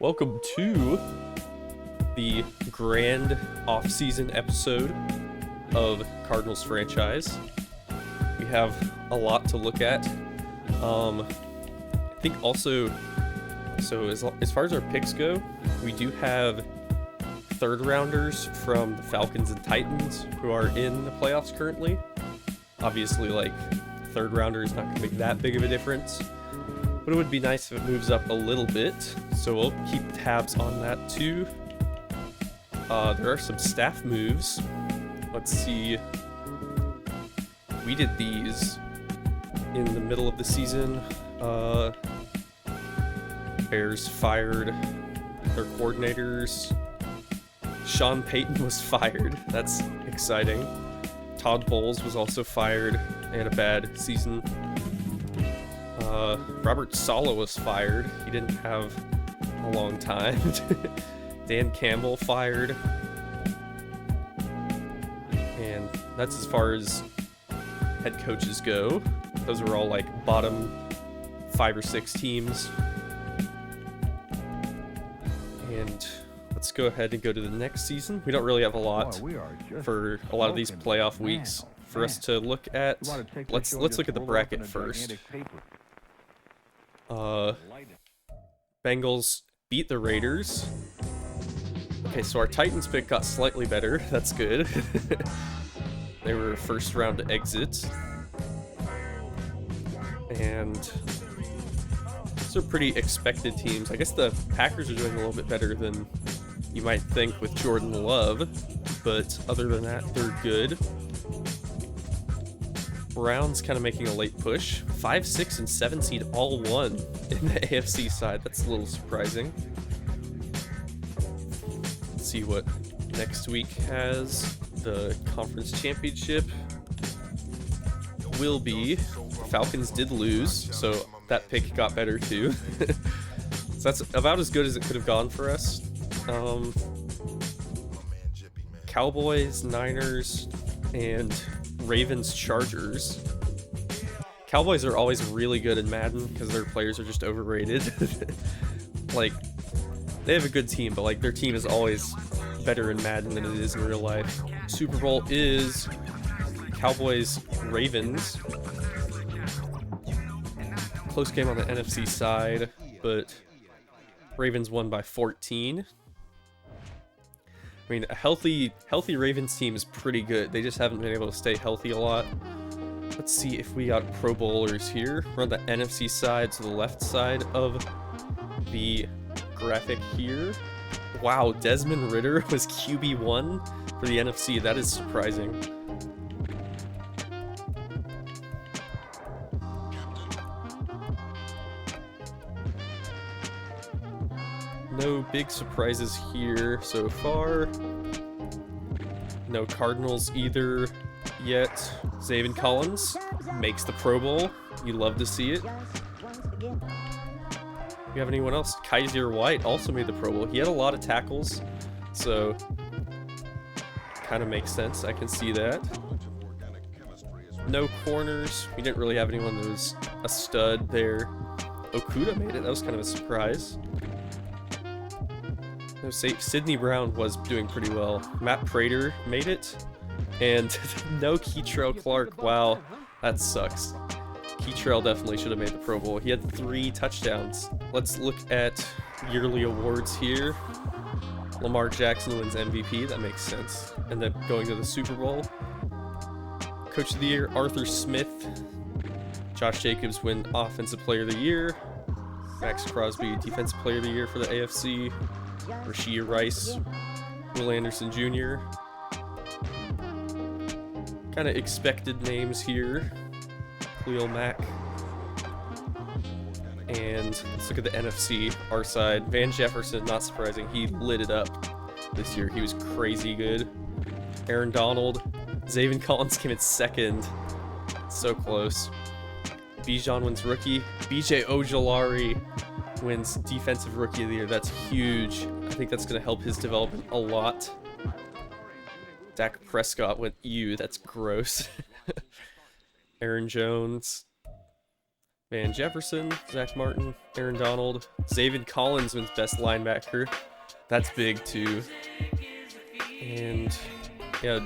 Welcome to the grand off-season episode of Cardinals franchise. We have a lot to look at. I think also, so as far as our picks go, we do have third rounders from the Falcons and Titans who are in the playoffs currently. Obviously, like, third rounder is not going to make that big of a difference, but it would be nice if it moves up a little bit, so we'll keep tabs on that too. There are some staff moves. Let's see. We did these in the middle of the season. Bears fired their coordinators. Sean Payton was fired. That's exciting. Todd Bowles was also fired. They had a bad season. Robert Saleh was fired. He didn't have a long time. Dan Campbell fired. And that's as far as head coaches go. Those are all like bottom 5 or 6 teams. And let's go ahead and go to the next season. We don't really have a lot for a lot of these playoff weeks for us to look at. Let's look at the bracket first. Bengals beat the Raiders. Okay, so our Titans pick got slightly better. That's good. They were first round exit. And these are pretty expected teams. I guess the Packers are doing a little bit better than you might think with Jordan Love, but other than that, they're good. Browns kind of making a late push. 5, 6, and 7 seed all won in the AFC side. That's a little surprising. Let's see what next week has. The conference championship will be. Falcons did lose, so that pick got better too. So that's about as good as it could have gone for us. Cowboys, Niners, and Ravens, Chargers. Cowboys are always really good in Madden because their players are just overrated. Like, they have a good team, but like their team is always better in Madden than it is in real life. Super Bowl is Cowboys, Ravens. Close game on the NFC side, but Ravens won by 14. I mean, a healthy Ravens team is pretty good. They just haven't been able to stay healthy a lot. Let's see if we got Pro Bowlers here. We're on the NFC side, so the left side of the graphic here. Wow, Desmond Ridder was QB1 for the NFC. That is surprising. No big surprises here so far. No Cardinals either yet. Zaven Collins makes the Pro Bowl. You love to see it. We have anyone else? Kaiser White also made the Pro Bowl. He had a lot of tackles, so kind of makes sense. I can see that. No corners. We didn't really have anyone that was a stud there. Okuda made it. That was kind of a surprise. No, Sidney Brown was doing pretty well. Matt Prater made it. And no Keitrell Clark. Wow, that sucks. Keitrell definitely should have made the Pro Bowl. He had 3 touchdowns. Let's look at yearly awards here. Lamar Jackson wins MVP. That makes sense. And then going to the Super Bowl. Coach of the Year, Arthur Smith. Josh Jacobs win Offensive Player of the Year. Max Crosby, Defensive Player of the Year for the AFC. Rashee Rice, Will Anderson Jr. Kind of expected names here. Khalil Mack. And let's look at the NFC, our side. Van Jefferson, not surprising. He lit it up this year. He was crazy good. Aaron Donald. Zaven Collins came in second. So close. Bijan wins rookie. BJ Ojulari wins Defensive Rookie of the Year. That's huge. I think that's going to help his development a lot. Dak Prescott went, ew, that's gross. Aaron Jones. Van Jefferson, Zach Martin, Aaron Donald, Zaven Collins wins best linebacker. That's big too. And yeah,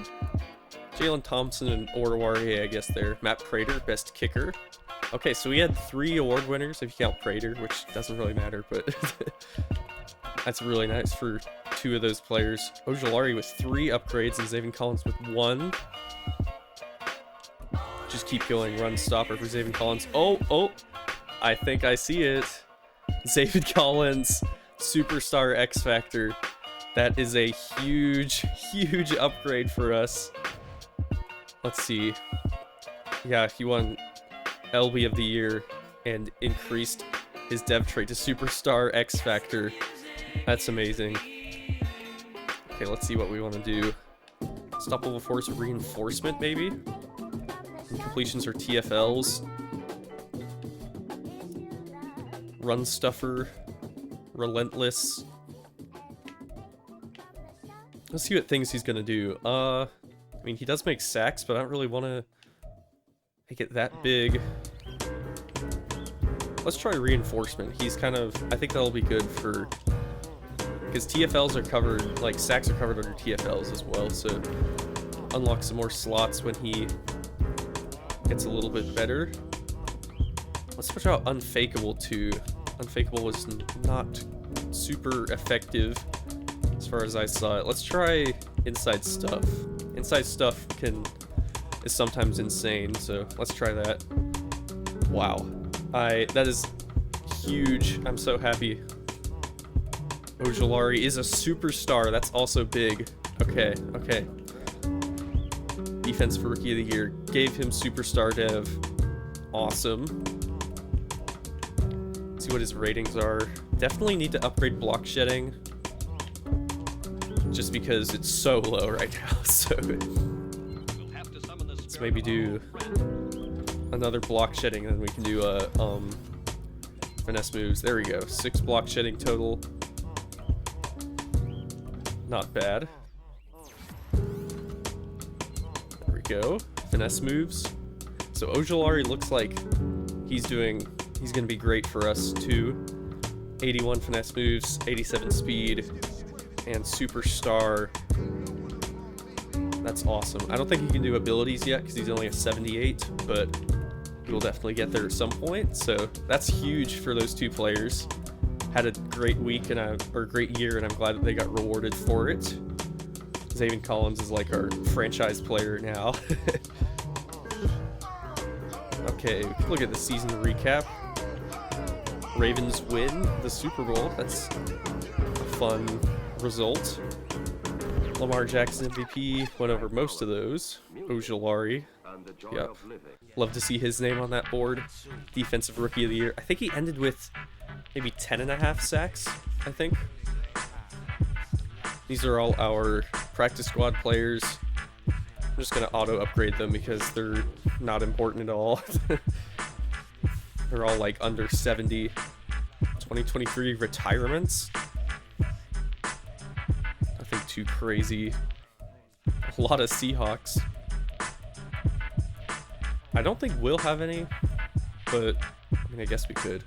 Jalen Thompson and Oruwariye, I guess there. Matt Prater, best kicker. Okay, so we had 3 award winners if you count Prater, which doesn't really matter, but that's really nice for 2 of those players. Ojulari with 3 upgrades and Zaven Collins with 1. Just keep going. Run stopper for Zaven Collins. Oh, I think I see it. Zaven Collins, superstar X Factor. That is a huge upgrade for us. Let's see. Yeah, he won LB of the year and increased his dev trait to superstar X Factor. That's amazing. Okay, let's see what we want to do. Stop level force reinforcement, maybe? Completions or TFLs. Run stuffer. Relentless. Let's see what things he's gonna do. I mean, he does make sacks, but I don't really want to make it that big. Let's try reinforcement. He's kind of... I think that'll be good for... because TFLs are covered... like, sacks are covered under TFLs as well, so... unlock some more slots when he gets a little bit better. Let's switch out Unfakeable too. Unfakeable was not super effective as far as I saw it. Let's try Inside Stuff. Inside Stuff is sometimes insane, so let's try that. Wow. That is huge. I'm so happy. Ojulari is a superstar. That's also big. Okay. Defense for Rookie of the Year. Gave him superstar dev. Awesome. Let's see what his ratings are. Definitely need to upgrade block shedding. Just because it's so low right now. So let's maybe do another block shedding, and then we can do finesse moves. There we go. 6 block shedding total. Not bad. There we go. Finesse moves. So Ojulari looks like he's gonna be great for us too. 81 finesse moves, 87 speed, and superstar. That's awesome. I don't think he can do abilities yet because he's only a 78, but he will definitely get there at some point. So that's huge for those 2 players. Had a great week or great year, and I'm glad that they got rewarded for it. Zaven Collins is like our franchise player now. Okay, we can look at the season recap. Ravens win the Super Bowl. That's a fun result. Lamar Jackson MVP went over most of those. Ojulari. Yep. Love to see his name on that board. Defensive Rookie of the Year. I think he ended with maybe 10.5 sacks, I think. These are all our practice squad players. I'm just going to auto-upgrade them because they're not important at all. They're all like under 70. 2023 retirements. Nothing too crazy. A lot of Seahawks. I don't think we'll have any, but I mean, I guess we could.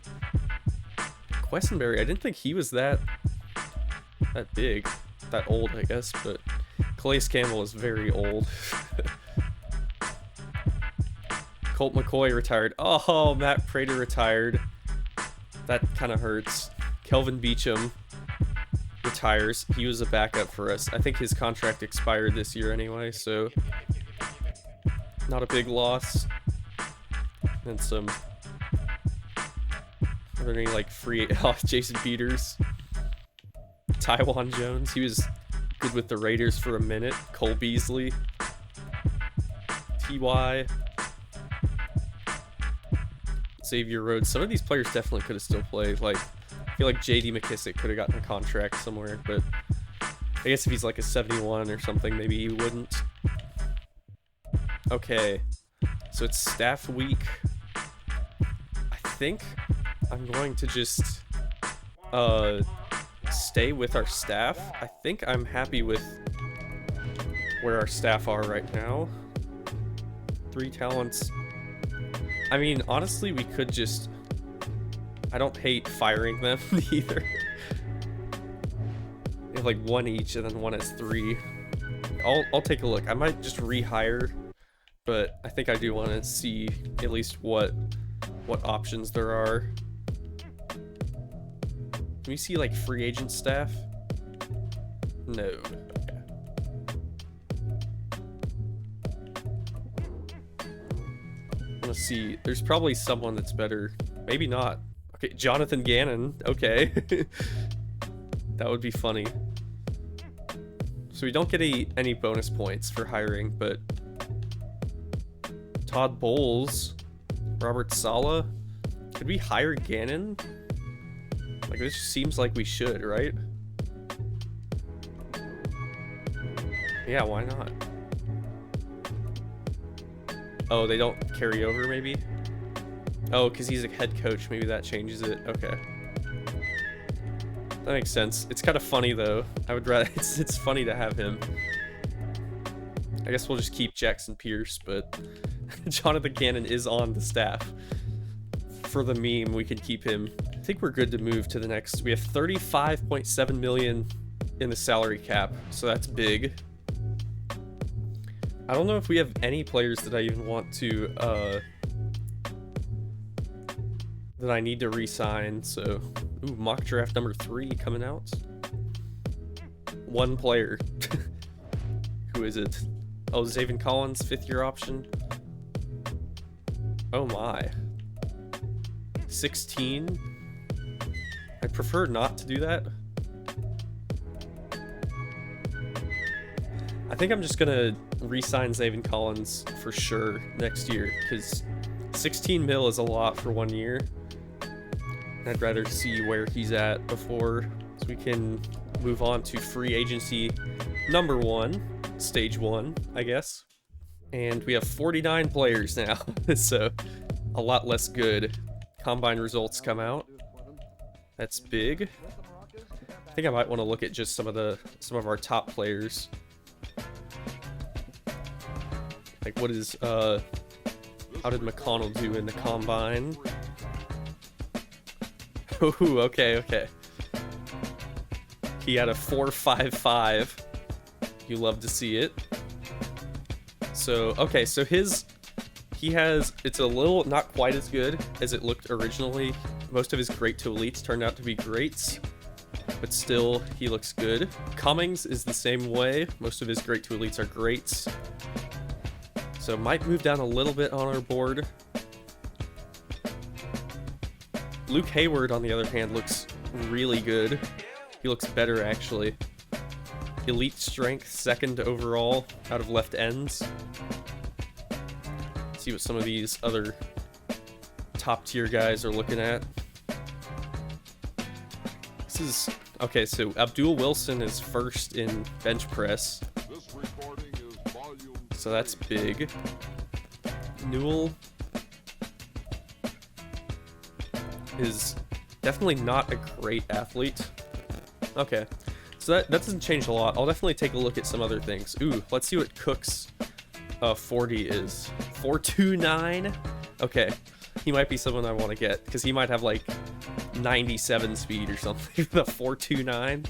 Questenberry, I didn't think he was that big, that old, I guess, but Calais Campbell is very old. Colt McCoy retired. Oh, Matt Prater retired. That kind of hurts. Kelvin Beachum retires. He was a backup for us. I think his contract expired this year anyway, so not a big loss. And some... Are there any, like, free... Oh, Jason Peters. Taiwan Jones. He was good with the Raiders for a minute. Cole Beasley. T.Y. Xavier Rhodes. Some of these players definitely could have still played. Like, I feel like J.D. McKissick could have gotten a contract somewhere, but I guess if he's like a 71 or something, maybe he wouldn't. Okay, so it's staff week. I think I'm going to just stay with our staff. I think I'm happy with where our staff are right now. 3 talents. I mean, honestly, we could just... I don't hate firing them either. We have like one each and then one as 3. I'll take a look. I might just rehire, but I think I do want to see at least what options there are. Can we see like free agent staff? No. Okay. I want to see. There's probably someone that's better. Maybe not. Okay, Jonathan Gannon. Okay. That would be funny. So we don't get any bonus points for hiring, but Todd Bowles, Robert Saleh. Could we hire Gannon? Like, this seems like we should, right? Yeah, why not? Oh, they don't carry over, maybe? Oh, because he's a head coach. Maybe that changes it. Okay. That makes sense. It's kind of funny, though. I would rather... It's funny to have him. I guess we'll just keep Jackson Pierce, but... Jonathan Gannon is on the staff. For the meme, we can keep him. I think we're good to move to the next. We have 35.7 million in the salary cap, so that's big. I don't know if we have any players that I even want to, that I need to re-sign, so... Ooh, mock draft number 3 coming out. One player. Who is it? Oh, Zaven Collins, 5th-year option. Oh my. 16? I'd prefer not to do that. I think I'm just gonna re-sign Zaven Collins for sure next year, because 16 mil is a lot for 1 year. I'd rather see where he's at before, so we can move on to free agency number 1, stage 1, I guess. And we have 49 players now, so a lot less good. Combine results come out. That's big. I think I might want to look at just some of our top players. Like, what is how did McConnell do in the combine? Ooh, okay. He had a 4.55. You love to see it. So, okay, so it's a little not quite as good as it looked originally. Most of his great to elites turned out to be greats, but still, he looks good. Cummings is the same way. Most of his great to elites are greats. So might move down a little bit on our board. Luke Hayward, on the other hand, looks really good. He looks better, actually. Elite strength, 2nd overall out of left ends. Let's see what some of these other top tier guys are looking at. This is... Okay, so Abdul Wilson is 1st in bench press. So that's big. Newell is definitely not a great athlete. Okay, so that doesn't change a lot. I'll definitely take a look at some other things. Ooh, let's see what Cook's 40 is. 4.29? Okay, he might be someone I want to get, because he might have like 97 speed or something. The 4.29?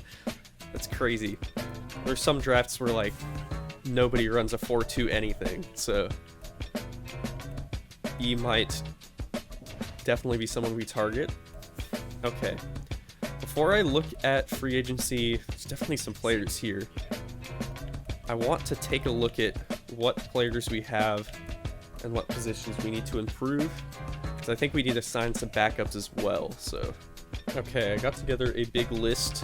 That's crazy. There's some drafts where like nobody runs a 4.2 anything, so he might definitely be someone we target. Okay. Before I look at free agency, there's definitely some players here. I want to take a look at what players we have and what positions we need to improve, because I think we need to sign some backups as well. So, okay, I got together a big list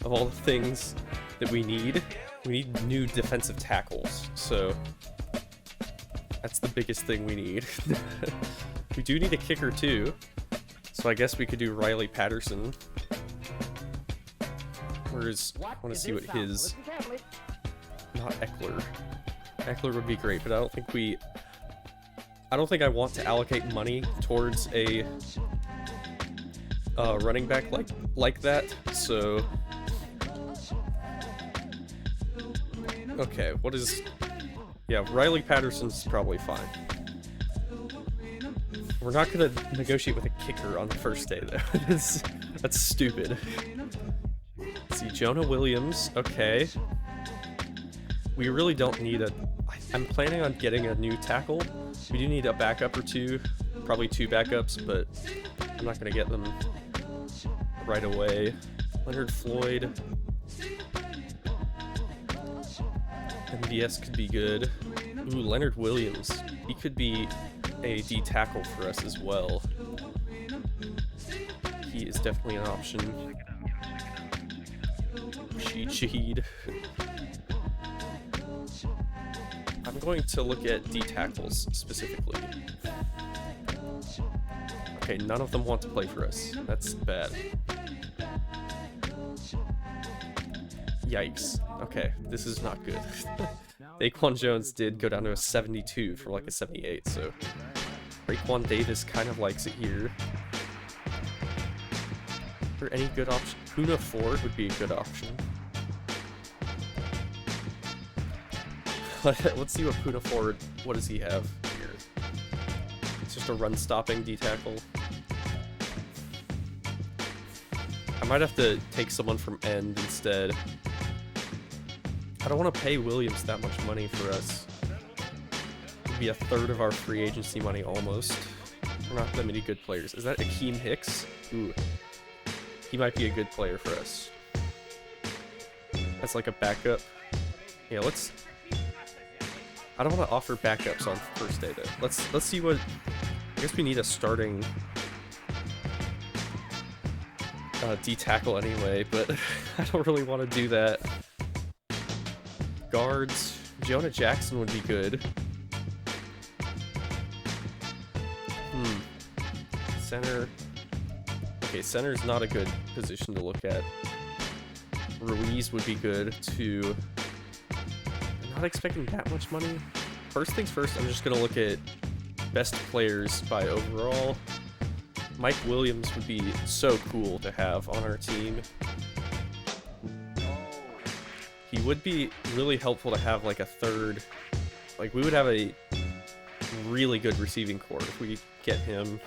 of all the things that we need. We need new defensive tackles, so that's the biggest thing we need. We do need a kicker too, so I guess we could do Riley Patterson. Where's... I want to see what his... Not Eckler. Eckler would be great, but I don't think I want to allocate money towards a running back like that, so... Okay, what is... Yeah, Riley Patterson's probably fine. We're not gonna negotiate with a kicker on the first day, though. That's stupid. Let's see, Jonah Williams. Okay. We really don't need a... I'm planning on getting a new tackle. We do need a backup or two. Probably 2 backups, but I'm not gonna get them right away. Leonard Floyd. MVS could be good. Ooh, Leonard Williams. He could be a D tackle for us as well. He is definitely an option. Shaheed. I'm going to look at D tackles specifically. Okay, none of them want to play for us. That's bad. Yikes. Okay, this is not good. Daquan Jones did go down to a 72 for like a 78, so Raekwon Davis kind of likes it here. Is there any good option? Poona Ford would be a good option. Let's see what Poona Ford, what does he have here? It's just a run-stopping D-tackle. I might have to take someone from end instead. I don't want to pay Williams that much money for us. It'd be a third of our free agency money almost. We're not that many good players. Is that Akeem Hicks? Ooh. He might be a good player for us. That's like a backup. Yeah, let's... I don't want to offer backups on first day though. Let's see what... I guess we need a starting D-tackle anyway, but I don't really want to do that. Guards, Jonah Jackson would be good. Center. Okay, center is not a good position to look at. Ruiz would be good too. I'm not expecting that much money. First things first, I'm just gonna look at best players by overall. Mike Williams would be so cool to have on our team. He would be really helpful to have like a third, like we would have a really good receiving core if we get him.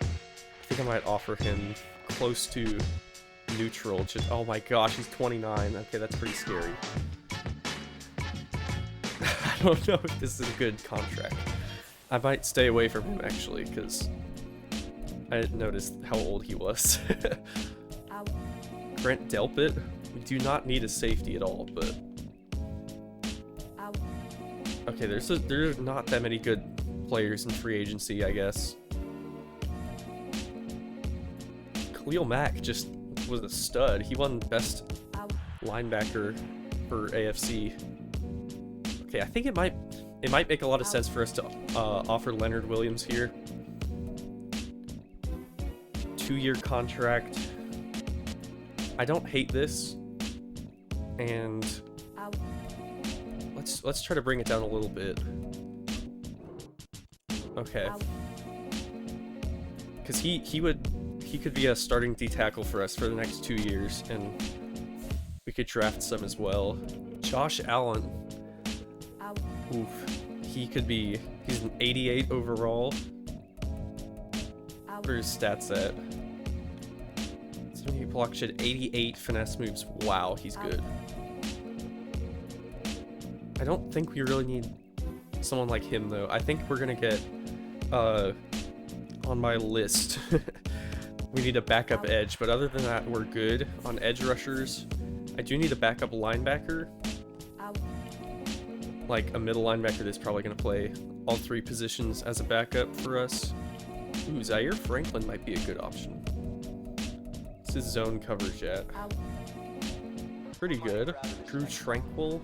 I think I might offer him close to neutral. Just, oh my gosh, he's 29. Okay, that's pretty scary. I don't know if this is a good contract. I might stay away from him actually, because I didn't notice how old he was. Brent Delpit. We do not need a safety at all, but... Okay, there's not that many good players in free agency, I guess. Khalil Mack just was a stud. He won best linebacker for AFC. Okay, I think it might make a lot of sense for us to offer Leonard Williams here. 2-year contract. I don't hate this. And let's try to bring it down a little bit. Okay. Because he could be a starting D-tackle for us for the next 2 years, and we could draft some as well. Josh Allen. Oof. He's an 88 overall. What are his stats at? 78 block shed, 88 finesse moves. Wow, he's good. I don't think we really need someone like him though. I think we're gonna get on my list. We need a backup edge, but other than that, we're good on edge rushers. I do need a backup linebacker. Like a middle linebacker that's probably going to play all 3 positions as a backup for us. Ooh, Zaire Franklin might be a good option. This is zone coverage at. Pretty good. Drew Tranquil.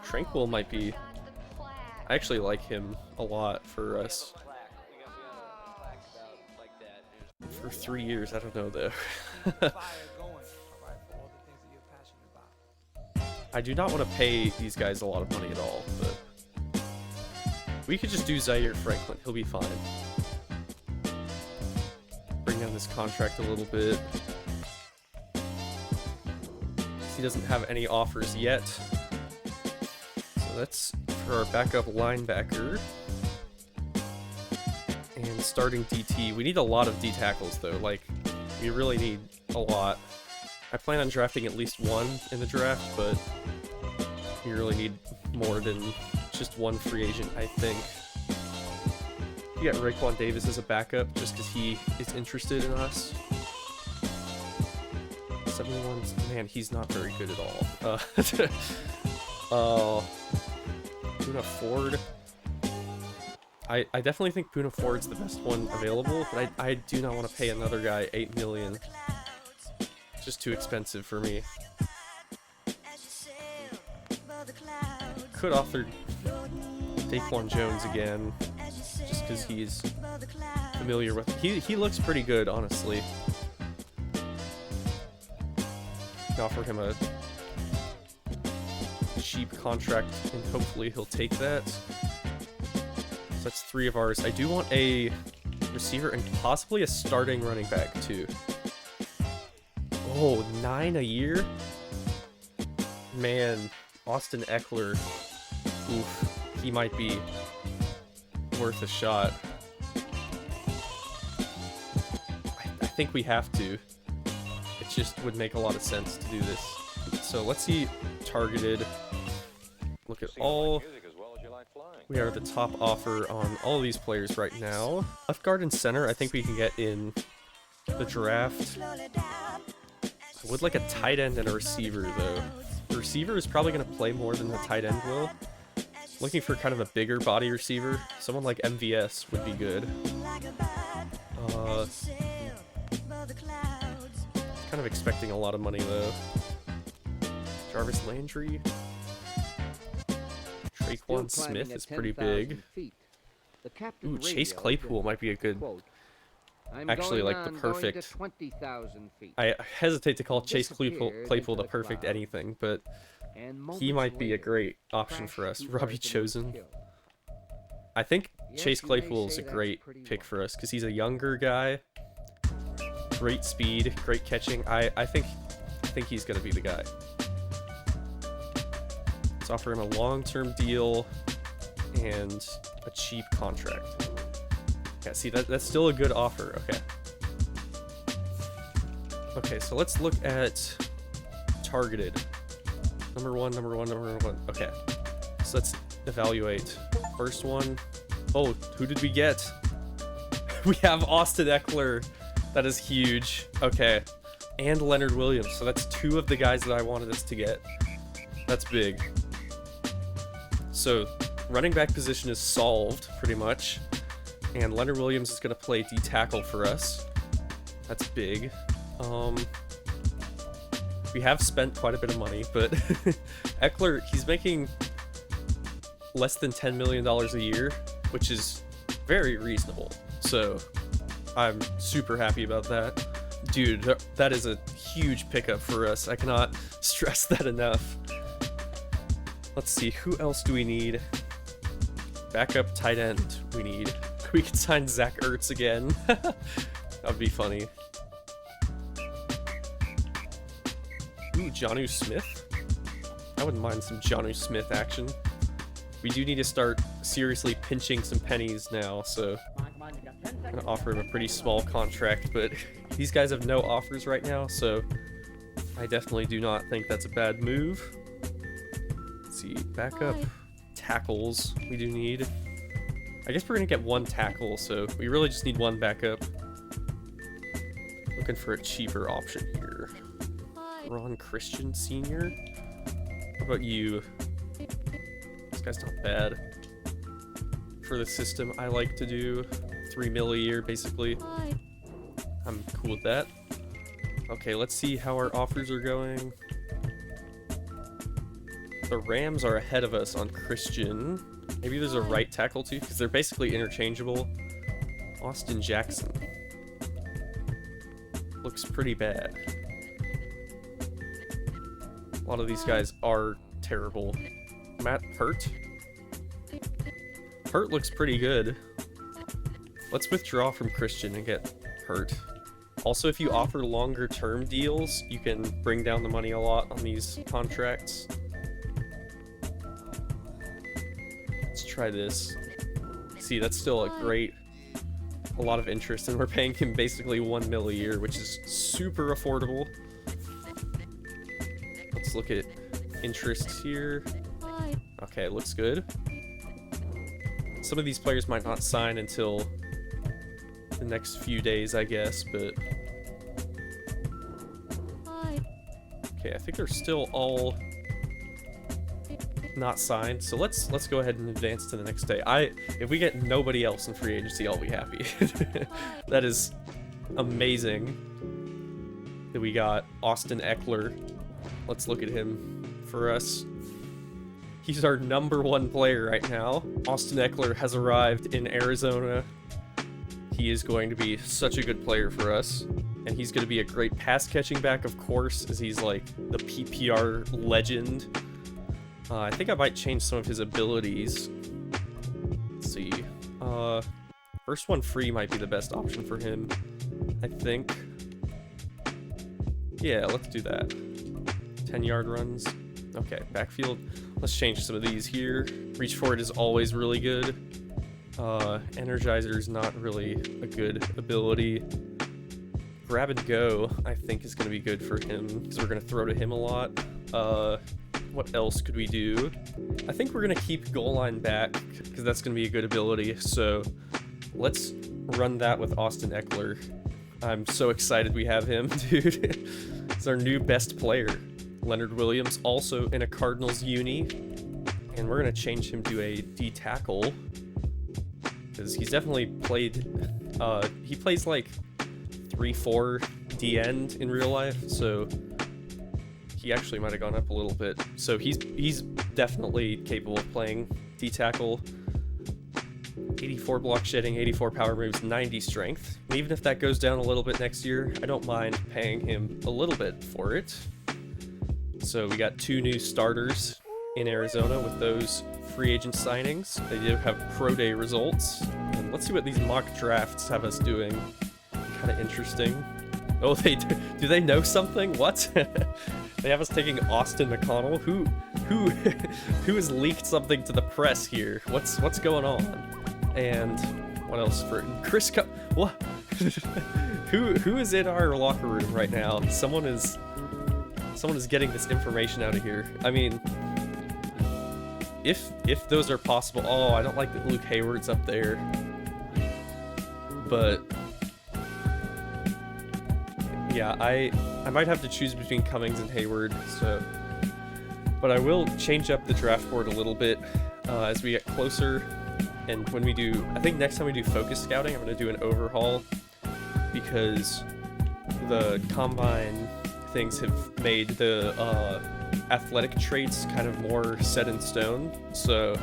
Tranquil might be... I actually like him a lot for us. For 3 years, I don't know though. I do not want to pay these guys a lot of money at all, but we could just do Zaire Franklin. He'll be fine. Bring down this contract a little bit. He doesn't have any offers yet. So that's for our backup linebacker. and starting DT. We need a lot of D tackles though, like, we really need a lot. I plan on drafting at least one in the draft, but we really need more than just one free agent, I think. You got Raekwon Davis as a backup just because he is interested in us. 71, man, he's not very good at all. Poona Ford. I definitely think Poona Ford's the best one available, but I do not want to pay another guy $8 million. Just too expensive for me. Could offer Daquan Jones again, just because he's familiar with. He looks pretty good, honestly. Could offer him a cheap contract, and hopefully he'll take that. So that's 3 of ours. I do want a receiver and possibly a starting running back too. Oh, 9 a year? Man, Austin Eckler. Oof, he might be worth a shot. I think we have to. It just would make a lot of sense to do this. So let's see targeted. Look at all. We are the top offer on all these players right now. Left guard and center, I think we can get in the draft. I would like a tight end and a receiver, though. The receiver is probably going to play more than the tight end will. Looking for kind of a bigger body receiver. Someone like MVS would be good. Kind of expecting a lot of money, though. Jarvis Landry. Traquan Smith is pretty big. Ooh, Chase Claypool might be a good... Actually, like, the perfect... I hesitate to call Chase Claypool the perfect anything, but he might be a great option for us. Robbie Chosen. I think Chase Claypool is a great pick for us, because he's a younger guy. Great speed, great catching. I think he's going to be the guy. Let's offer him a long-term deal and a cheap contract. Yeah, see, that's still a good offer. Okay. Okay, so let's look at targeted. Number one. Okay. So let's evaluate. First one. Oh, who did we get? We have Austin Eckler. That is huge. Okay. And Leonard Williams. So that's 2 of the guys that I wanted us to get. That's big. So running back position is solved, pretty much. And Leonard Williams is going to play D-tackle for us. That's big. We have spent quite a bit of money, but Eckler, he's making less than $10 million a year, which is very reasonable. So I'm super happy about that. Dude, that is a huge pickup for us. I cannot stress that enough. Let's see, who else do we need? Backup tight end we need. We could sign Zach Ertz again. That would be funny. Ooh, Jonnu Smith? I wouldn't mind some Jonnu Smith action. We do need to start seriously pinching some pennies now, so I'm gonna offer him a pretty small contract, but these guys have no offers right now, so I definitely do not think that's a bad move. Let's see, backup tackles we do need. I guess we're gonna get 1 tackle, so we really just need 1 backup. Looking for a cheaper option here. Ron Christian Sr. What about you? This guy's not bad. For the system I like to do, 3 mil a year, basically. I'm cool with that. Okay, let's see how our offers are going. The Rams are ahead of us on Christian. Maybe there's a right tackle too, because they're basically interchangeable. Austin Jackson. Looks pretty bad. A lot of these guys are terrible. Matt Hurt. Hurt looks pretty good. Let's withdraw from Christian and get Hurt. Also, if you offer longer term deals, you can bring down the money a lot on these contracts. Let's try this. See, that's still a great a lot of interest, and we're paying him basically 1 mil a year, which is super affordable. Let's look at interest here. Okay, looks good. Some of these players might not sign until the next few days, I guess, but okay, I think they're still all not signed, so let's go ahead and advance to the next day. If we get nobody else in free agency, I'll be happy. That is amazing that we got Austin Eckler. Let's look at him for us. He's our #1 player right now. Austin Eckler has arrived in Arizona. He is going to be such a good player for us, and he's going to be a great pass catching back, of course, as he's like the PPR legend. I think I might change some of his abilities. Let's see. First one free might be the best option for him, I think. Yeah, let's do that. 10-yard runs. Okay, backfield. Let's change some of these here. Reach forward is always really good. Energizer is not really a good ability. Grab and go, I think, is going to be good for him, because we're going to throw to him a lot. What else could we do? I think we're going to keep goal line back, because that's going to be a good ability. So let's run that with Austin Eckler. I'm so excited we have him, dude. He's our new best player. Leonard Williams, also in a Cardinals uni. And we're going to change him to a D tackle, because he's definitely played, he plays like 3-4 D end in real life, so he actually might have gone up a little bit. So he's definitely capable of playing D tackle. 84 block shedding, 84 power moves, 90 strength. And even if that goes down a little bit next year, I don't mind paying him a little bit for it. So we got 2 new starters in Arizona with those free agent signings. They do have pro day results. And let's see what these mock drafts have us doing. Kind of interesting. Oh, they do. Do they know something? What? They have us taking Austin McConnell. Who has leaked something to the press here? What's going on? And what else for Chris? What? Who is in our locker room right now? Someone is getting this information out of here. I mean, if those are possible. Oh, I don't like that Luke Hayward's up there, but yeah, I might have to choose between Cummings and Hayward. So, but I will change up the draft board a little bit as we get closer. And when we do, I think next time we do focus scouting, I'm going to do an overhaul, because the combine things have made the athletic traits kind of more set in stone. So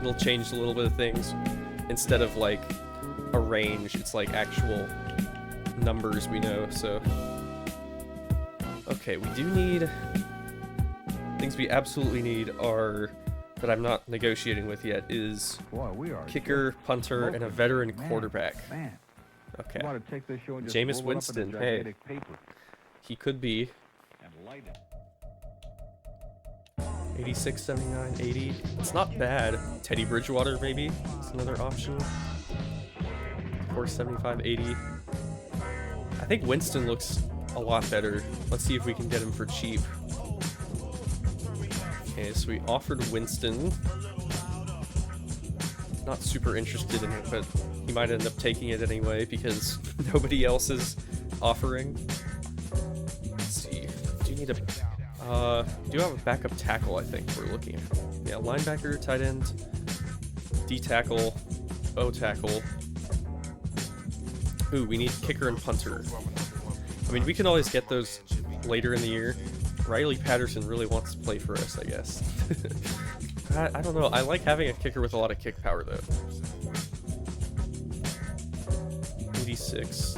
it'll change a little bit of things. Instead of like a range, it's like actual numbers we know. So okay, we do need things we absolutely need are that I'm not negotiating with yet is kicker, punter, and a veteran quarterback. Okay. Jameis Winston, hey. He could be 86, 79, 80. It's not bad. Teddy Bridgewater, maybe. It's another option. Of course, 75, 80. I think Winston looks a lot better. Let's see if we can get him for cheap. Okay, so we offered Winston. Not super interested in it, but he might end up taking it anyway because nobody else is offering. Let's see. Do you need a... do have a backup tackle, I think we're looking at. Yeah, linebacker, tight end, D tackle, O tackle. Ooh, we need kicker and punter. I mean, we can always get those later in the year. Riley Patterson really wants to play for us, I guess. I don't know. I like having a kicker with a lot of kick power, though. 86.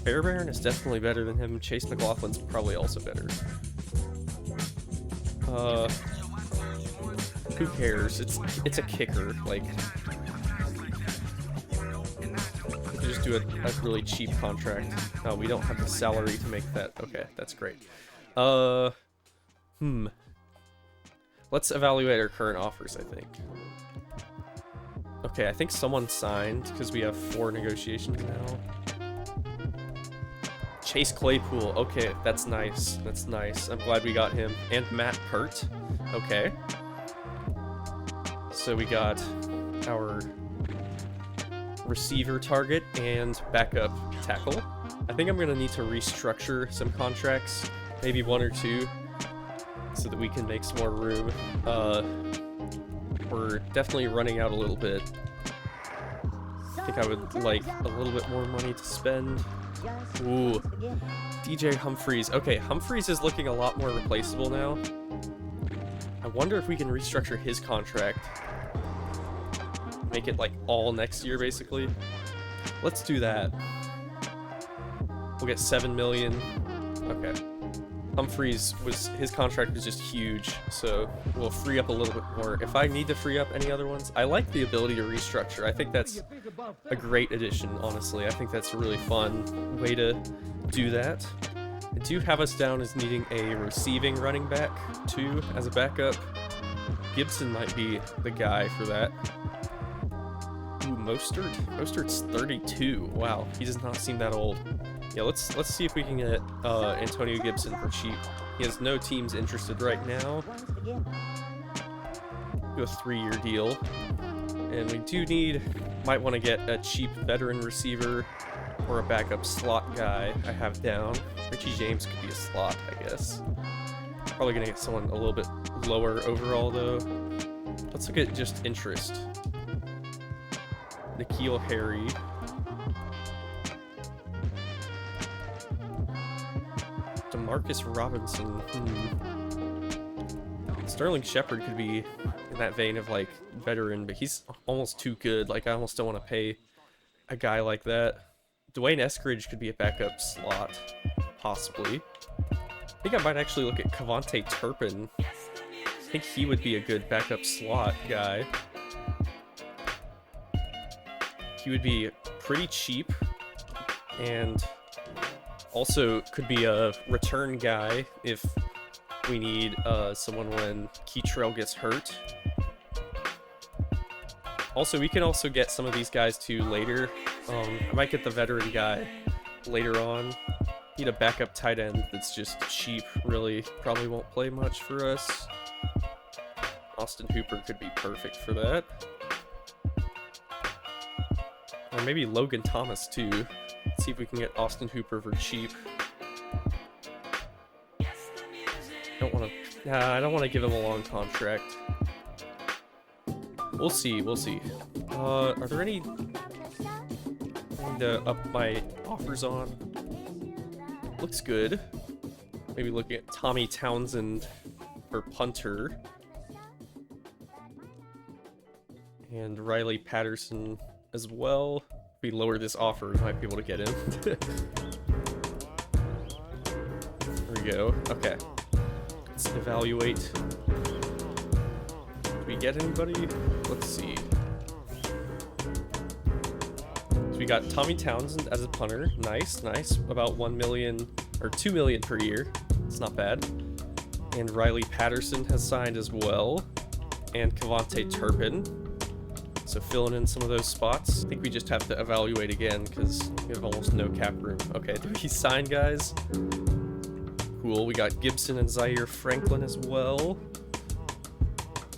Fairbairn is definitely better than him. Chase McLaughlin's probably also better. Who cares? It's a kicker. Like, we could just do a really cheap contract. Oh, we don't have the salary to make that. Okay, that's great. Let's evaluate our current offers, I think. Okay, I think someone signed because we have 4 negotiations now. Chase Claypool. Okay, that's nice. That's nice. I'm glad we got him. And Matt Pert. Okay. So we got our receiver target and backup tackle. I think I'm going to need to restructure some contracts, maybe 1 or 2, so that we can make some more room. We're definitely running out a little bit. I think I would like a little bit more money to spend. Ooh, DJ Humphries. Okay, Humphries is looking a lot more replaceable now. I wonder if we can restructure his contract. Make it like all next year, basically. Let's do that. We'll get 7 million. Okay. Humphries his contract was just huge, so we'll free up a little bit more. If I need to free up any other ones, I like the ability to restructure. I think that's a great addition, honestly. I think that's a really fun way to do that. I do have us down as needing a receiving running back, too, as a backup. Gibson might be the guy for that. Ooh, Mostert? Mostert's 32. Wow, he does not seem that old. Yeah, let's see if we can get Antonio Gibson for cheap. He has no teams interested right now. Do a 3-year deal. And we might want to get a cheap veteran receiver or a backup slot guy I have down. Richie James could be a slot, I guess. Probably going to get someone a little bit lower overall, though. Let's look at just interest. N'Keal Harry. Demarcus Robinson. Sterling Shepard could be in that vein of like veteran, but he's almost too good. Like I almost don't want to pay a guy like that. Dwayne Eskridge could be a backup slot, possibly. I think I might actually look at Cavante Turpin. I think he would be a good backup slot guy. He would be pretty cheap and also could be a return guy if we need someone when Keytrell gets hurt. Also, we can also get some of these guys too later. I might get the veteran guy later on. Need a backup tight end that's just cheap, really. Probably won't play much for us. Austin Hooper could be perfect for that. Or maybe Logan Thomas too. Let's see if we can get Austin Hooper for cheap. I don't want to give him a long contract. We'll see, we'll see. Are there any I need to up my offers on? Looks good. Maybe looking at Tommy Townsend for punter. And Riley Patterson as well. If we lower this offer, we might be able to get him. There we go. Okay. Let's evaluate. Did we get anybody? Let's see. So we got Tommy Townsend as a punter. Nice, nice. About 1 million or 2 million per year. It's not bad. And Riley Patterson has signed as well. And Cavante Turpin. So filling in some of those spots. I think we just have to evaluate again because we have almost no cap room. Okay, did he sign, guys? Cool. We got Gibson and Zaire Franklin as well.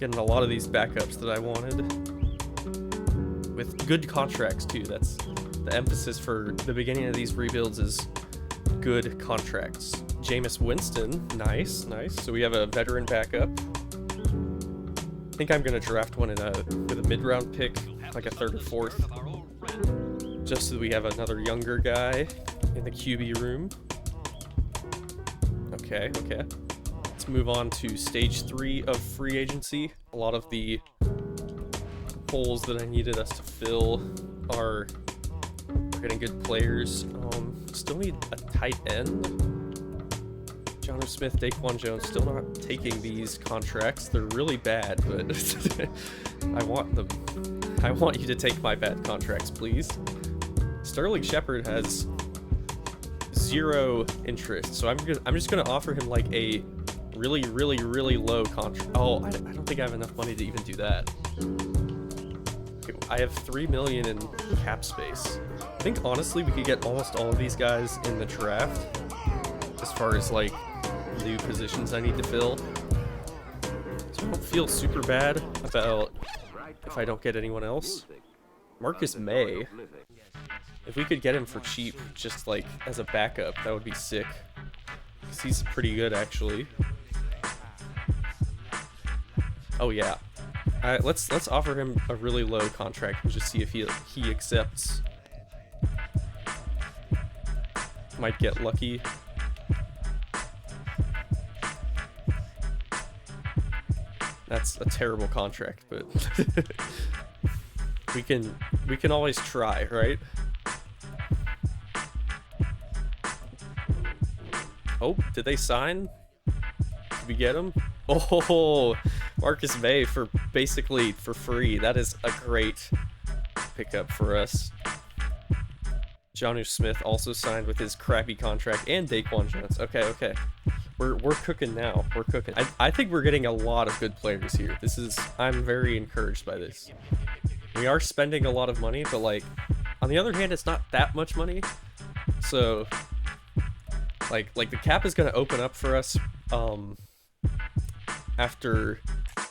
Getting a lot of these backups that I wanted. With good contracts too. That's the emphasis for the beginning of these rebuilds is good contracts. Jameis Winston. Nice, nice. So we have a veteran backup. I think I'm gonna draft one with a mid-round pick, like a 3rd or 4th, just so that we have another younger guy in the QB room. Okay, okay. Let's move on to stage 3 of free agency. A lot of the holes that I needed us to fill are getting good players. Still need a tight end. Jonnu Smith, Daquan Jones, still not taking these contracts. They're really bad, but I want them. I want you to take my bad contracts, please. Sterling Shepard has 0 interest, so I'm just gonna offer him like a really, really, really low contract. Oh, I don't think I have enough money to even do that. Okay, I have 3 million in cap space. I think honestly we could get almost all of these guys in the draft as far as like new positions I need to fill. So I don't feel super bad about if I don't get anyone else. Marcus May. If we could get him for cheap, just like as a backup, that would be sick. 'Cause he's pretty good actually. Oh yeah. Let's offer him a really low contract and just see if he accepts. Might get lucky. That's a terrible contract, but we can always try, right? Oh, did they sign? Did we get him? Oh, Marcus May for basically for free. That is a great pickup for us. Jonnu Smith also signed with his crappy contract, and Daquan Jones. Okay. We're cooking now. We're cooking. I think we're getting a lot of good players here. I'm very encouraged by this. We are spending a lot of money, but like on the other hand, it's not that much money. So like the cap is gonna open up for us after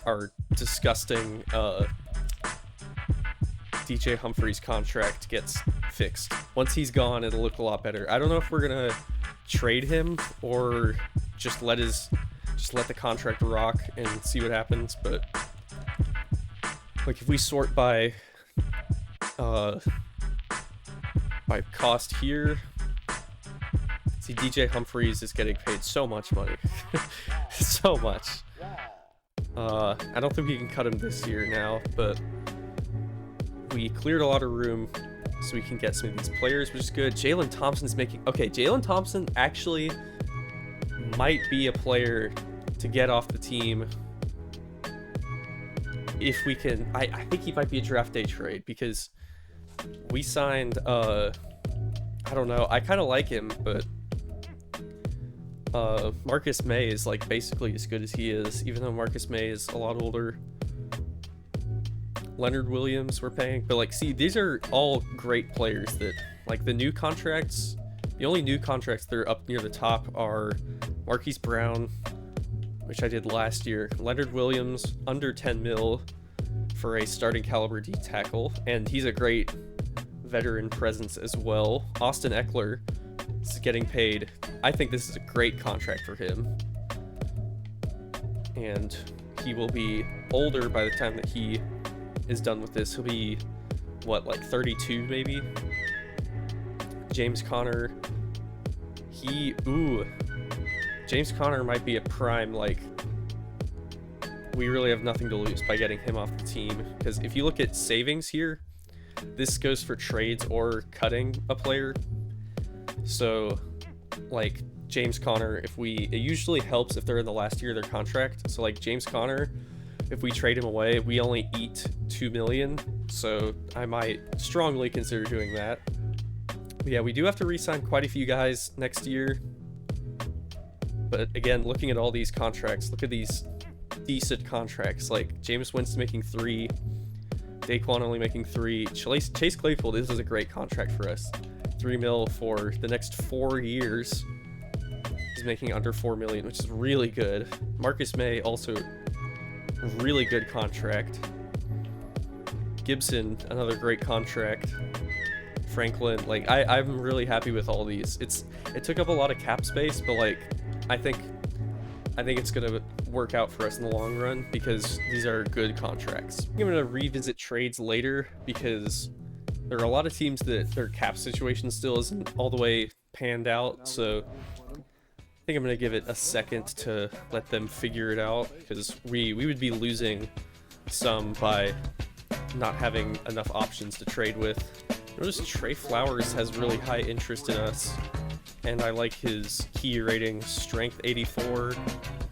our disgusting DJ Humphries contract gets fixed. Once he's gone, it'll look a lot better. I don't know if we're gonna trade him or just let the contract rock and see what happens, but like if we sort by cost here, see DJ Humphries is getting paid so much money. So much. I don't think we can cut him this year now, but we cleared a lot of room so we can get some of these players, which is good. Jalen Thompson's making... Okay, Jalen Thompson actually might be a player to get off the team if we can... I think he might be a draft day trade because we signed... I don't know. I kind of like him, but Marcus May is like basically as good as he is, even though Marcus May is a lot older. Leonard Williams we're paying, but like, see, these are all great players that, like, the new contracts, the only new contracts that are up near the top are Marquise Brown, which I did last year, Leonard Williams, under 10 mil for a starting caliber D tackle, and he's a great veteran presence as well. Austin Eckler is getting paid. I think this is a great contract for him, and he will be older by the time that he is done with this. He'll be what, like 32 maybe. James Conner, James Conner might be a prime, like, we really have nothing to lose by getting him off the team, because if you look at savings here, this goes for trades or cutting a player. So like James Conner, it usually helps if they're in the last year of their contract. So like James Conner, if we trade him away, we only eat 2 million, so I might strongly consider doing that. But yeah, we do have to re-sign quite a few guys next year. But again, looking at all these contracts, look at these decent contracts. Like Jameis Winston making 3, Daquan only making 3. Chase Claypool, this is a great contract for us. 3 mil for the next 4 years. He's making under 4 million, which is really good. Marcus May also really good contract. Gibson, another great contract. Franklin, like I'm really happy with all these. It took up a lot of cap space, but like I think it's gonna work out for us in the long run because these are good contracts. I'm gonna revisit trades later because there are a lot of teams that their cap situation still isn't all the way panned out, so I think I'm gonna give it a second to let them figure it out, because we would be losing some by not having enough options to trade with. Notice Trey Flowers has really high interest in us, and I like his key rating: strength 84,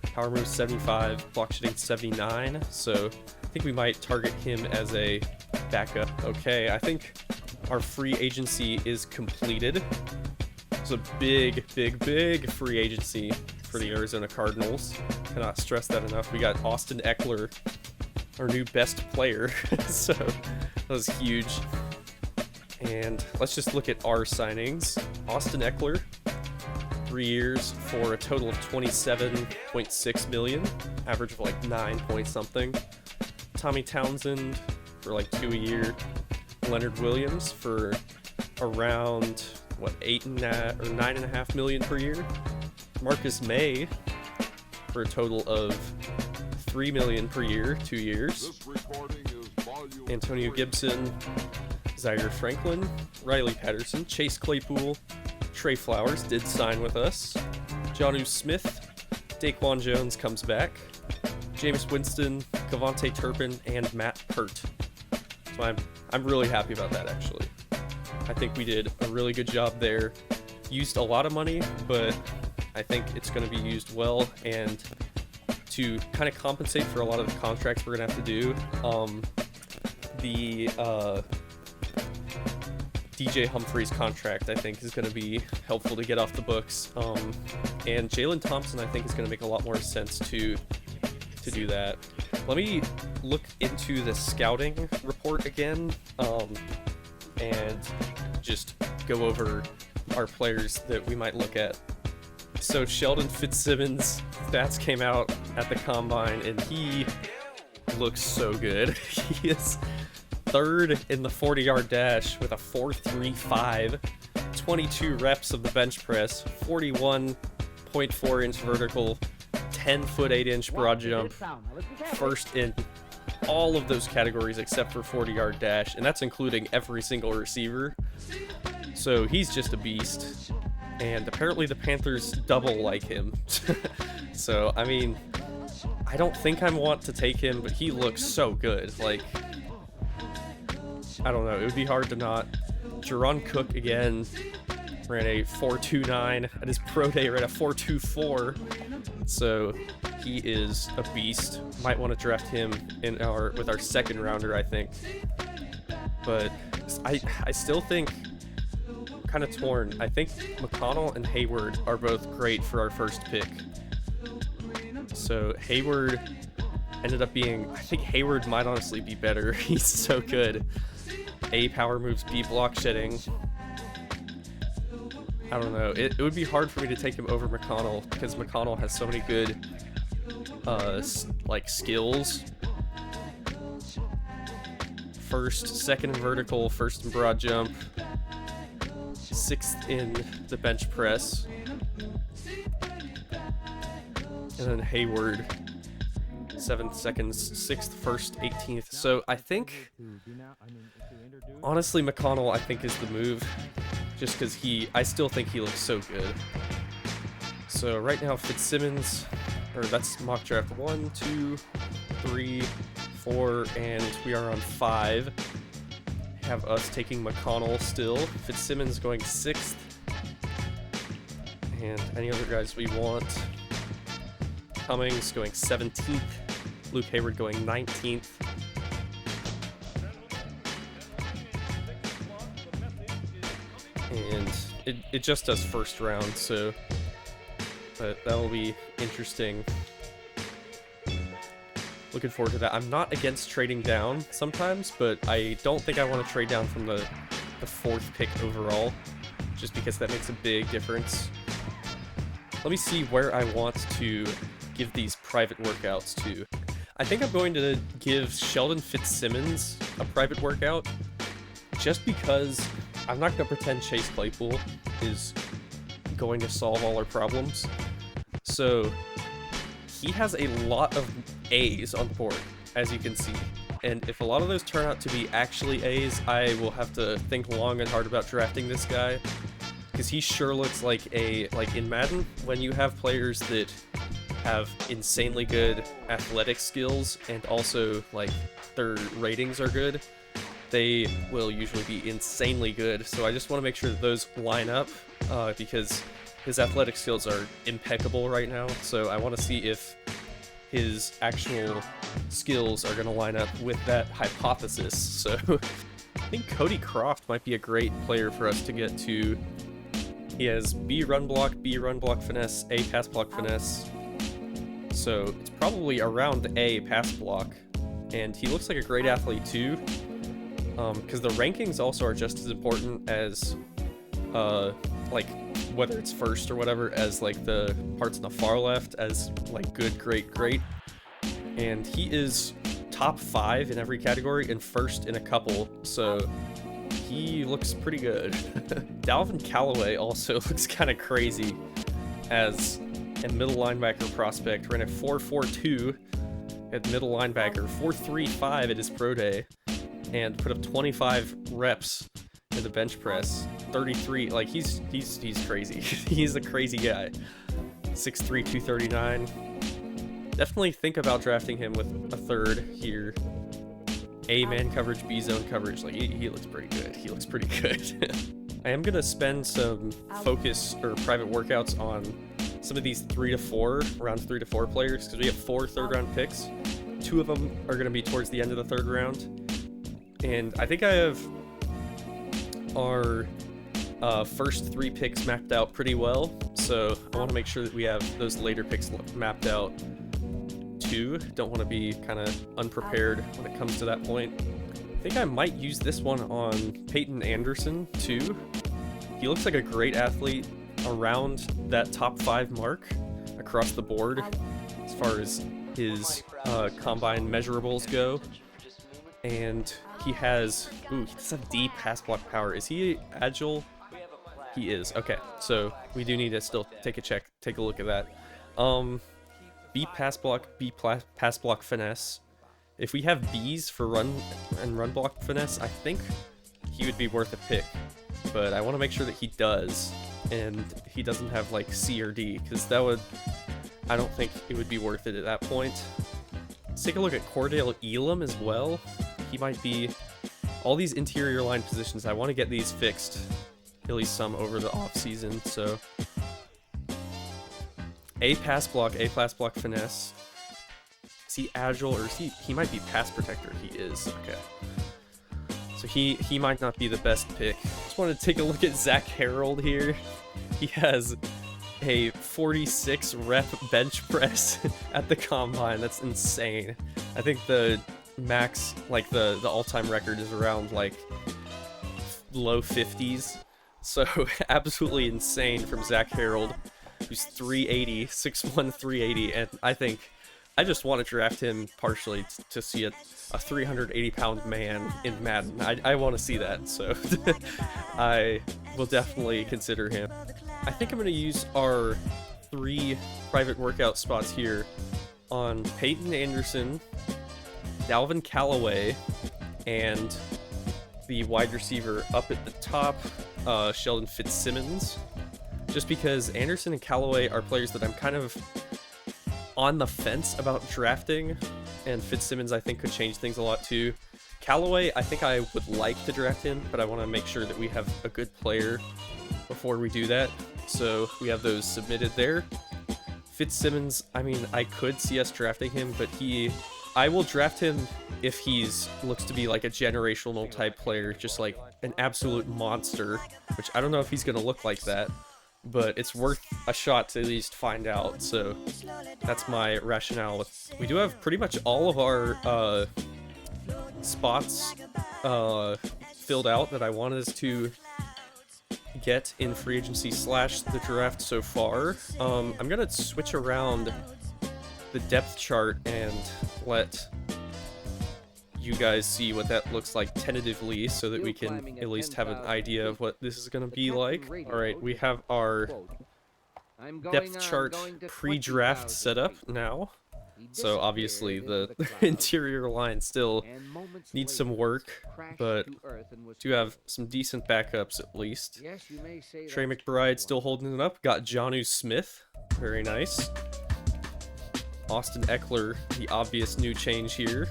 power move 75, block shooting 79, so I think we might target him as a backup. Okay, I think our free agency is completed. It's a big free agency for the Arizona Cardinals. Cannot stress that enough. We got Austin Eckler, our new best player. So That was huge. And let's just look at our signings. Austin Eckler, 3 years for a total of $27.6 million, average of like 9 point something. Tommy Townsend for like 2 a year. Leonard Williams for around what, 9.5 million per year. Marcus May for a total of 3 million per year, 2 years. Antonio Gibson, Zaire Franklin, Riley Patterson, Chase Claypool, Trey Flowers did sign with us. Jonnu Smith, Daquan Jones comes back. Jameis Winston, Kavontae Turpin, and Matt Pert. So I'm really happy about that, actually. I think we did a really good job there. Used a lot of money, but I think it's going to be used well, and to kind of compensate for a lot of the contracts we're going to have to do, the DJ Humphries contract, I think, is going to be helpful to get off the books. And Jalen Thompson, I think, is going to make a lot more sense to do that. Let me look into the scouting report again, and just go over our players that we might look at. So Sheldon Fitzsimmons' stats came out at the combine, and he looks so good. He is third in the 40-yard dash with a 4.35, 22 reps of the bench press, 41.4 inch vertical, 10-foot 8-inch broad jump, first in all of those categories except for 40-yard dash, and that's including every single receiver. So he's just a beast, and apparently the Panthers double like him. So, I mean, I don't think I want to take him, but he looks so good. Like, I don't know, it would be hard to not. Jaron Cook again ran a 4.29 at his pro day, ran a 4.24. So he is a beast. Might want to draft him with our second rounder, I think. But I still think, kind of torn. I think McConnell and Hayward are both great for our first pick. So Hayward ended up being, I think Hayward might honestly be better. He's so good. A power moves, B block shedding. I don't know. It would be hard for me to take him over McConnell because McConnell has so many good like skills. First, second in vertical, first in broad jump, sixth in the bench press, and then Hayward 7 seconds, 6th, 1st, 18th. So I think, honestly, McConnell I think is the move, just because I still think he looks so good. So right now Fitzsimmons, or that's mock draft 1, 2, 3, 4, and we are on 5. Have us taking McConnell still. Fitzsimmons going 6th, and any other guys we want. Cummings going 17th. Luke Hayward going 19th. And it just does first round, so but that'll be interesting. Looking forward to that. I'm not against trading down sometimes, but I don't think I want to trade down from the 4th pick overall, just because that makes a big difference. Let me see where I want to give these private workouts to. I think I'm going to give Sheldon Fitzsimmons a private workout, just because I'm not going to pretend Chase Claypool is going to solve all our problems. So he has a lot of A's on the board, as you can see. And if a lot of those turn out to be actually A's, I will have to think long and hard about drafting this guy, because he sure looks like in Madden, when you have players that have insanely good athletic skills and also like their ratings are good, they will usually be insanely good. So I just want to make sure that those line up, because his athletic skills are impeccable right now. So I want to see if his actual skills are going to line up with that hypothesis. So I think Cody Croft might be a great player for us to get to. He has B run block finesse, A pass block finesse. So it's probably around A pass block. And he looks like a great athlete too. because the rankings also are just as important as like whether it's first or whatever, as like the parts on the far left as like good, great, great. And he is top 5 in every category and first in a couple, so he looks pretty good. Dalvin Callaway also looks kind of crazy as a middle linebacker prospect. Ran at 4.42 at middle linebacker, 4.35 at his pro day, and put up 25 reps in the bench press. 33, like he's crazy. He's a crazy guy. 6'3", 239. Definitely think about drafting him with a third here. A man coverage, B zone coverage. Like he looks pretty good. He looks pretty good. I am gonna spend some focus or private workouts on some of these round 3 to 4 players, because we have 4 third-round picks. 2 of them are gonna be towards the end of the 3rd round, and I think I have our first 3 picks mapped out pretty well. So I want to make sure that we have those later picks mapped out too. Don't want to be kind of unprepared when it comes to that point. I think I might use this one on Peyton Anderson too. He looks like a great athlete, around that top 5 mark across the board as far as his combine measurables go. And he does have deep pass block power. Is he agile? He is. Okay, so we do need to still take a look at that. B pass block, pass block finesse. If we have B's for run block finesse, I think he would be worth a pick. But I want to make sure that he does, and he doesn't have like C or D, because I don't think it would be worth it at that point. Let's take a look at Cordell Elam as well. He might be all these interior line positions. I want to get these fixed, at least some over the off season. So A pass block finesse. Is he agile, or is he might be pass protector? He is. Okay. So he might not be the best pick. Just wanted to take a look at Zach Harold here. He has a 46 rep bench press at the combine. That's insane. I think the max, like the all-time record, is around like low 50s. So absolutely insane from Zach Harold, who's 380, 6'1", 380, and I just want to draft him partially to see a 380-pound man in Madden. I want to see that, so I will definitely consider him. I think I'm going to use our 3 private workout spots here on Peyton Anderson, Dalvin Callaway, and the wide receiver up at the top, Sheldon Fitzsimmons. Just because Anderson and Callaway are players that I'm kind of on the fence about drafting, and Fitzsimmons I think could change things a lot too. Callaway, I think I would like to draft him, but I want to make sure that we have a good player before we do that. So we have those submitted there. Fitzsimmons, I mean, I could see us drafting him, but I will draft him if looks to be like a generational type player, just like an absolute monster, which I don't know if he's going to look like that, but it's worth a shot to at least find out. So that's my rationale. We do have pretty much all of our spots filled out that I wanted us to get in free agency / the draft so far. I'm gonna switch around the depth chart and let you guys see what that looks like tentatively, so that we can at least have an idea of what this is going to be like. Alright, we have our depth chart pre-draft set up now. So obviously the interior line still needs some work, but do have some decent backups at least. Trey McBride still holding it up. Got Jonnu Smith, very nice. Austin Eckler, the obvious new change here.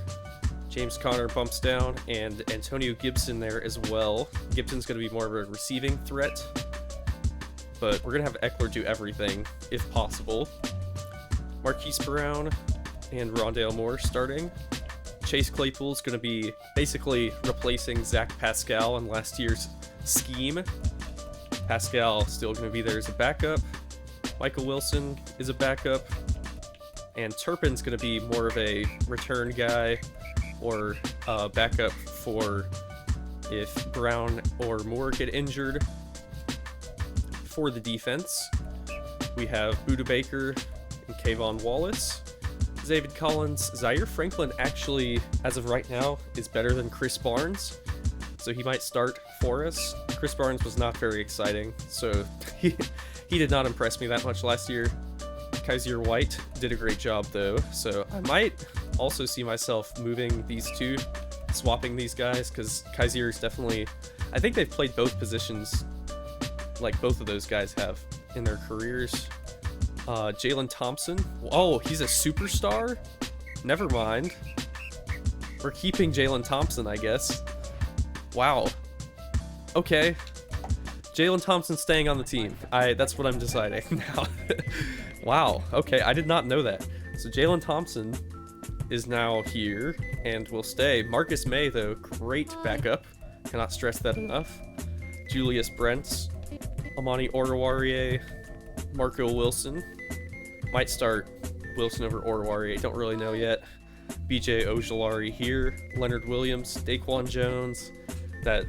James Conner bumps down, and Antonio Gibson there as well. Gibson's going to be more of a receiving threat, but we're going to have Eckler do everything, if possible. Marquise Brown and Rondale Moore starting. Chase Claypool's going to be basically replacing Zach Pascal in last year's scheme. Pascal still going to be there as a backup. Michael Wilson is a backup. And Turpin's going to be more of a return guy, or backup for if Brown or Moore get injured. For the defense, we have Buda Baker and Kayvon Wallace. David Collins. Zaire Franklin actually, as of right now, is better than Chris Barnes, so he might start for us. Chris Barnes was not very exciting, so he did not impress me that much last year. Kaiser White did a great job though, so I might also see myself moving these two, swapping these guys, because Kaiser is definitely, I think they've played both positions like both of those guys have in their careers. Jalen Thompson. Oh, he's a superstar? Never mind. We're keeping Jalen Thompson, I guess. Wow. Okay. Jalen Thompson staying on the team. That's what I'm deciding now. Wow. Okay, I did not know that. So Jalen Thompson is now here and will stay. Marcus May, though, great backup. Cannot stress that enough. Julius Brents, Amani Oruwariye, Marco Wilson. Might start Wilson over Oruwariye, don't really know yet. BJ Ojulari here. Leonard Williams, Daquan Jones. That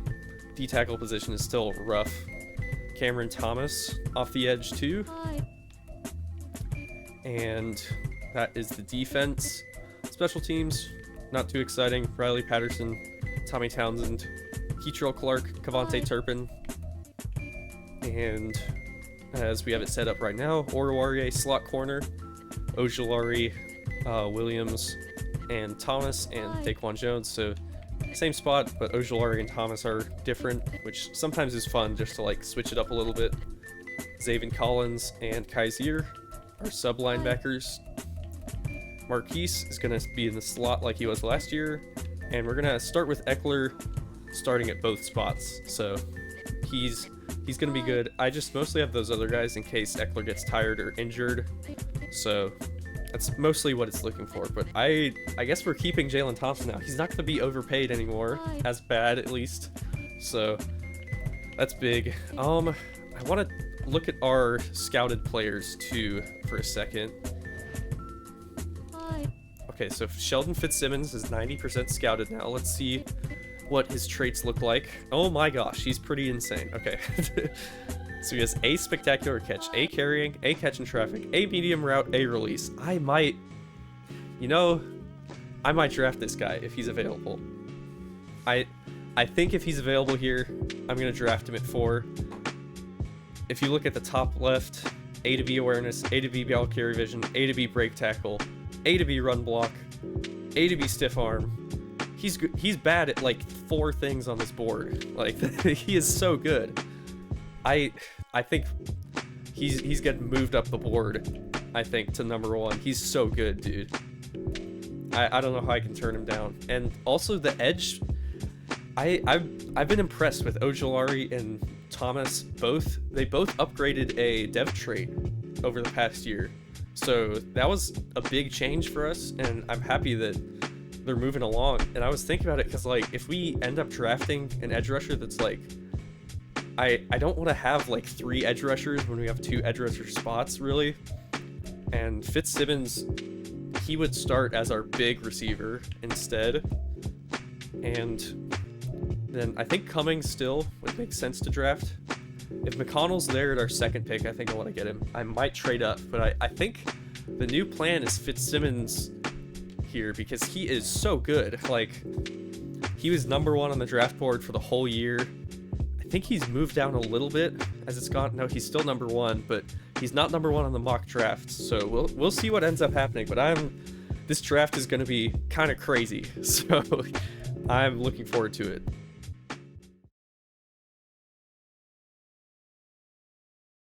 D-tackle position is still rough. Cameron Thomas off the edge too. And that is the defense. Special teams, not too exciting. Riley Patterson, Tommy Townsend, Keatrell Clark, Cavante Turpin. And as we have it set up right now, Oruwariye slot corner, Ojulari, Williams, and Thomas, and Daquan Jones. So same spot, but Ojulari and Thomas are different, which sometimes is fun just to like switch it up a little bit. Zaven Collins and Kaiser are sub linebackers. Marquise is going to be in the slot like he was last year, and we're going to start with Eckler starting at both spots. So he's going to be good. I just mostly have those other guys in case Eckler gets tired or injured. So that's mostly what it's looking for. But I guess we're keeping Jalen Thompson now. He's not going to be overpaid anymore, as bad at least. So that's big. I want to look at our scouted players too for a second. Okay, so Sheldon Fitzsimmons is 90% scouted now. Let's see what his traits look like. Oh my gosh, he's pretty insane. Okay. So he has A spectacular catch, A carrying, A catch in traffic, A medium route, A release. I might draft this guy if he's available. I think if he's available here, I'm gonna draft him at 4. If you look at the top left, A to B awareness, A to B ball carry vision, A to B break tackle, A to B run block, A to B stiff arm. He's bad at like 4 things on this board. Like he is so good. I think he's getting moved up the board. I think to number 1. He's so good, dude. I don't know how I can turn him down. And also the edge. I've been impressed with Ojulari and Thomas. They both upgraded a dev trait over the past year. So that was a big change for us, and I'm happy that they're moving along. And I was thinking about it because like if we end up drafting an edge rusher that's like, I don't want to have like 3 edge rushers when we have 2 edge rusher spots really. And Fitzsimmons, he would start as our big receiver instead. And then I think Cummings still would make sense to draft. If McConnell's there at our 2nd pick, I think I want to get him. I might trade up, but I think the new plan is Fitzsimmons here because he is so good. Like, he was number 1 on the draft board for the whole year. I think he's moved down a little bit as it's gone. No, he's still number 1, but he's not number 1 on the mock draft. So we'll see what ends up happening. But this draft is going to be kind of crazy. So I'm looking forward to it.